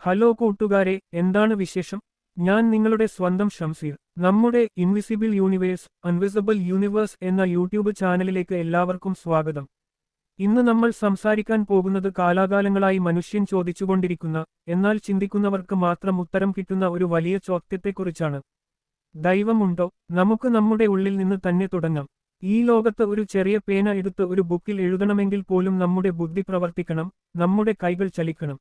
Hello കൂട്ടുകാരെ, എന്താണ് വിശേഷം? ഞാൻ നിങ്ങളുടെ സ്വന്തം ഷംസീർ. നമ്മുടെ ഇൻവിസിബിൾ യൂണിവേഴ്സ് അൺവിസിബിൾ യൂണിവേഴ്സ് എന്ന യൂട്യൂബ് ചാനലിലേക്ക് എല്ലാവർക്കും സ്വാഗതം. ഇന്ന് നമ്മൾ സംസാരിക്കാൻ പോകുന്നത് കാലാകാലങ്ങളായി മനുഷ്യൻ ചോദിച്ചുകൊണ്ടിരിക്കുന്ന, എന്നാൽ ചിന്തിക്കുന്നവർക്ക് മാത്രം ഉത്തരം കിട്ടുന്ന ഒരു വലിയ ചോദ്യത്തെക്കുറിച്ചാണ്. ദൈവമുണ്ടോ? നമുക്ക് നമ്മുടെ ഉള്ളിൽ നിന്ന് തന്നെ തുടങ്ങാം. ഈ ലോകത്ത് ഒരു ചെറിയ പേന എടുത്ത് ഒരു ബുക്കിൽ എഴുതണമെങ്കിൽ പോലും നമ്മുടെ ബുദ്ധി പ്രവർത്തിക്കണം, നമ്മുടെ കൈകൾ ചലിക്കണം.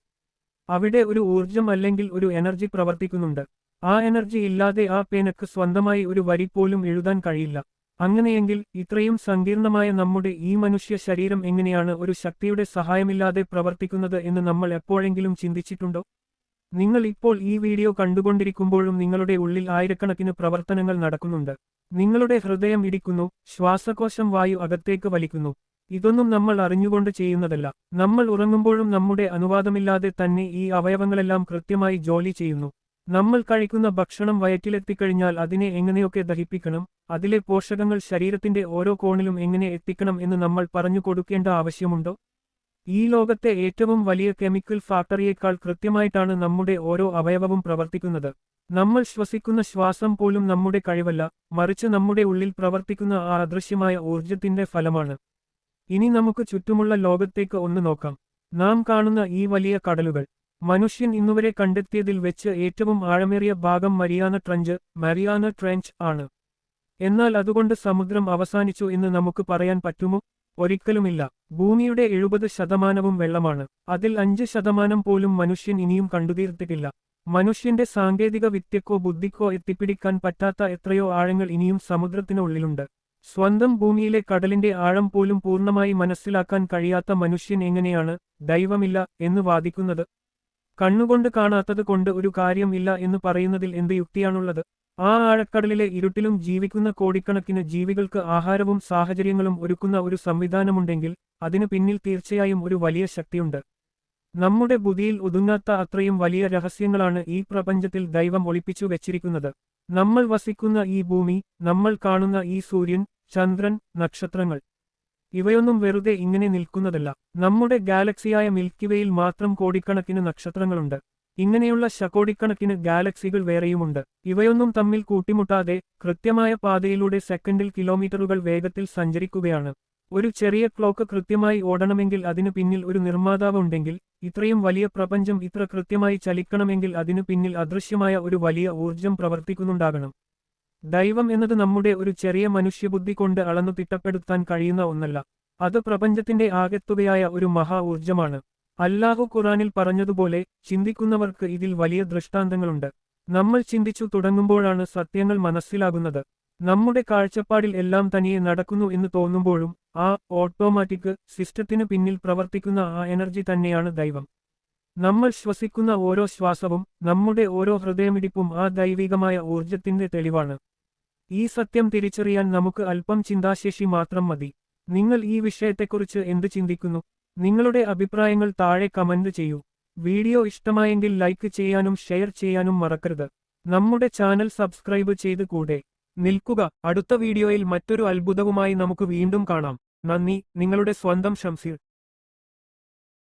അവിടെ ഒരു ഊർജം അല്ലെങ്കിൽ ഒരു എനർജി പ്രവർത്തിക്കുന്നുണ്ട്. ആ എനർജി ഇല്ലാതെ ആ പേനക്ക് സ്വന്തമായി ഒരു വരി പോലും എഴുതാൻ കഴിയില്ല. അങ്ങനെയെങ്കിൽ ഇത്രയും സങ്കീർണമായ നമ്മുടെ ഈ മനുഷ്യ ശരീരം എങ്ങനെയാണ് ഒരു ശക്തിയുടെ സഹായമില്ലാതെ പ്രവർത്തിക്കുന്നത് എന്ന് നമ്മൾ എപ്പോഴെങ്കിലും ചിന്തിച്ചിട്ടുണ്ടോ? നിങ്ങൾ ഇപ്പോൾ ഈ വീഡിയോ കണ്ടുകൊണ്ടിരിക്കുമ്പോഴും നിങ്ങളുടെ ഉള്ളിൽ ആയിരക്കണക്കിന് പ്രവർത്തനങ്ങൾ നടക്കുന്നുണ്ട്. നിങ്ങളുടെ ഹൃദയം ഇടിക്കുന്നു, ശ്വാസകോശം വായു അകത്തേക്ക് വലിക്കുന്നു. ഇതൊന്നും നമ്മൾ അറിഞ്ഞുകൊണ്ട് ചെയ്യുന്നതല്ല. നമ്മൾ ഉറങ്ങുമ്പോഴും നമ്മുടെ അനുവാദമില്ലാതെ തന്നെ ഈ അവയവങ്ങളെല്ലാം കൃത്യമായി ജോലി ചെയ്യുന്നു. നമ്മൾ കഴിക്കുന്ന ഭക്ഷണം വയറ്റിലെത്തിക്കഴിഞ്ഞാൽ അതിനെ എങ്ങനെയൊക്കെ ദഹിപ്പിക്കണം, അതിലെ പോഷകങ്ങൾ ശരീരത്തിന്റെ ഓരോ കോണിലും എങ്ങനെ എത്തിക്കണം എന്ന് നമ്മൾ പറഞ്ഞു കൊടുക്കേണ്ട ആവശ്യമുണ്ടോ? ഈ ലോകത്തെ ഏറ്റവും വലിയ കെമിക്കൽ ഫാക്ടറിയേക്കാൾ കൃത്യമായിട്ടാണ് നമ്മുടെ ഓരോ അവയവവും പ്രവർത്തിക്കുന്നത്. നമ്മൾ ശ്വസിക്കുന്ന ശ്വാസം പോലും നമ്മുടെ കഴിവല്ല, മറിച്ച് നമ്മുടെ ഉള്ളിൽ പ്രവർത്തിക്കുന്ന ആ അദൃശ്യമായ ഊർജത്തിന്റെ ഫലമാണ്. ഇനി നമുക്ക് ചുറ്റുമുള്ള ലോകത്തേക്ക് ഒന്ന് നോക്കാം. നാം കാണുന്ന ഈ വലിയ കടലുകൾ, മനുഷ്യൻ ഇന്നുവരെ കണ്ടെത്തിയതിൽ വെച്ച് ഏറ്റവും ആഴമേറിയ ഭാഗം മരിയാന ട്രെഞ്ച് ആണ്. എന്നാൽ അതുകൊണ്ട് സമുദ്രം അവസാനിച്ചു എന്ന് നമുക്ക് പറയാൻ പറ്റുമോ? ഒരിക്കലുമില്ല. ഭൂമിയുടെ 70% വെള്ളമാണ്. അതിൽ 5% പോലും മനുഷ്യൻ ഇനിയും കണ്ടുതീർത്തിട്ടില്ല. മനുഷ്യന്റെ സാങ്കേതിക വിദ്യക്കോ ബുദ്ധിക്കോ എത്തിപ്പിടിക്കാൻ പറ്റാത്ത എത്രയോ ആഴങ്ങൾ ഇനിയും സമുദ്രത്തിനുള്ളിലുണ്ട്. സ്വന്തം ഭൂമിയിലെ കടലിന്റെ ആഴം പോലും പൂർണ്ണമായി മനസ്സിലാക്കാൻ കഴിയാത്ത മനുഷ്യൻ എങ്ങനെയാണ് ദൈവമില്ല എന്ന് വാദിക്കുന്നത്? കണ്ണുകൊണ്ട് കാണാത്തത് കൊണ്ട് ഒരു കാര്യം ഇല്ല എന്ന് പറയുന്നതിൽ എന്ത് യുക്തിയാണുള്ളത്? ആ ആഴക്കടലിലെ ഇരുട്ടിലും ജീവിക്കുന്ന കോടിക്കണക്കിന് ജീവികൾക്ക് ആഹാരവും സാഹചര്യങ്ങളും ഒരുക്കുന്ന ഒരു സംവിധാനമുണ്ടെങ്കിൽ അതിനു പിന്നിൽ തീർച്ചയായും ഒരു വലിയ ശക്തിയുണ്ട്. നമ്മുടെ ബുദ്ധിയിൽ ഒതുങ്ങാത്ത അത്രയും വലിയ രഹസ്യങ്ങളാണ് ഈ പ്രപഞ്ചത്തിൽ ദൈവം ഒളിപ്പിച്ചു വെച്ചിരിക്കുന്നത്. നമ്മൾ വസിക്കുന്ന ഈ ഭൂമി, നമ്മൾ കാണുന്ന ഈ സൂര്യൻ, ചന്ദ്രൻ, നക്ഷത്രങ്ങൾ, ഇവയൊന്നും വെറുതെ ഇങ്ങനെ നിൽക്കുന്നതല്ല. നമ്മുടെ ഗാലക്സിയായ മിൽക്കിവേയിൽ മാത്രം കോടിക്കണക്കിന് നക്ഷത്രങ്ങളുണ്ട്. ഇങ്ങനെയുള്ള ശകോടിക്കണക്കിന് ഗാലക്സികൾ വേറെയുമുണ്ട്. ഇവയൊന്നും തമ്മിൽ കൂട്ടിമുട്ടാതെ കൃത്യമായ പാതയിലൂടെ സെക്കൻഡിൽ കിലോമീറ്ററുകൾ വേഗത്തിൽ സഞ്ചരിക്കുകയാണ്. ഒരു ചെറിയ ക്ലോക്ക് കൃത്യമായി ഓടണമെങ്കിൽ അതിനു പിന്നിൽ ഒരു നിർമ്മാതാവ് ഉണ്ടെങ്കിൽ, ഇത്രയും വലിയ പ്രപഞ്ചം ഇത്ര കൃത്യമായി ചലിക്കണമെങ്കിൽ അതിനു പിന്നിൽ അദൃശ്യമായ ഒരു വലിയ ഊർജം പ്രവർത്തിക്കുന്നുണ്ടാകണം. ദൈവം എന്നത് നമ്മുടെ ഒരു ചെറിയ മനുഷ്യബുദ്ധി കൊണ്ട് അളന്നു തിട്ടപ്പെടുത്താൻ കഴിയുന്ന ഒന്നല്ല. അത് പ്രപഞ്ചത്തിന്റെ ആകെത്തുകയായ ഒരു മഹാ ഊർജമാണ്. അല്ലാഹു ഖുർആനിൽ പറഞ്ഞതുപോലെ, ചിന്തിക്കുന്നവർക്ക് ഇതിൽ വലിയ ദൃഷ്ടാന്തങ്ങളുണ്ട്. നമ്മൾ ചിന്തിച്ചു തുടങ്ങുമ്പോഴാണ് സത്യങ്ങൾ മനസ്സിലാകുന്നത്. നമ്മുടെ കാഴ്ചപ്പാടിൽ എല്ലാം തനിയെ നടക്കുന്നു എന്ന് തോന്നുമ്പോഴും ആ ഓട്ടോമാറ്റിക് സിസ്റ്റത്തിന് പിന്നിൽ പ്രവർത്തിക്കുന്ന ആ എനർജി തന്നെയാണ് ദൈവം. നമ്മൾ ശ്വസിക്കുന്ന ഓരോ ശ്വാസവും, നമ്മുടെ ഓരോ ഹൃദയമിടിപ്പും ആ ദൈവികമായ ഊർജത്തിന്റെ തെളിവാണ്. ഈ സത്യം തിരിച്ചറിയാൻ നമുക്ക് അല്പം ചിന്താശേഷി മാത്രം മതി. നിങ്ങൾ ഈ വിഷയത്തെക്കുറിച്ച് എന്ത് ചിന്തിക്കുന്നു? നിങ്ങളുടെ അഭിപ്രായങ്ങൾ താഴെ കമന്റ് ചെയ്യൂ. വീഡിയോ ഇഷ്ടമായെങ്കിൽ ലൈക്ക് ചെയ്യാനും ഷെയർ ചെയ്യാനും മറക്കരുത്. നമ്മുടെ ചാനൽ സബ്സ്ക്രൈബ് ചെയ്ത് കൂടെ നിൽക്കുക. അടുത്ത വീഡിയോയിൽ മറ്റൊരു അത്ഭുതവുമായി നമുക്ക് വീണ്ടും കാണാം. നന്ദി. നിങ്ങളുടെ സ്വന്തം ഷംസീർ.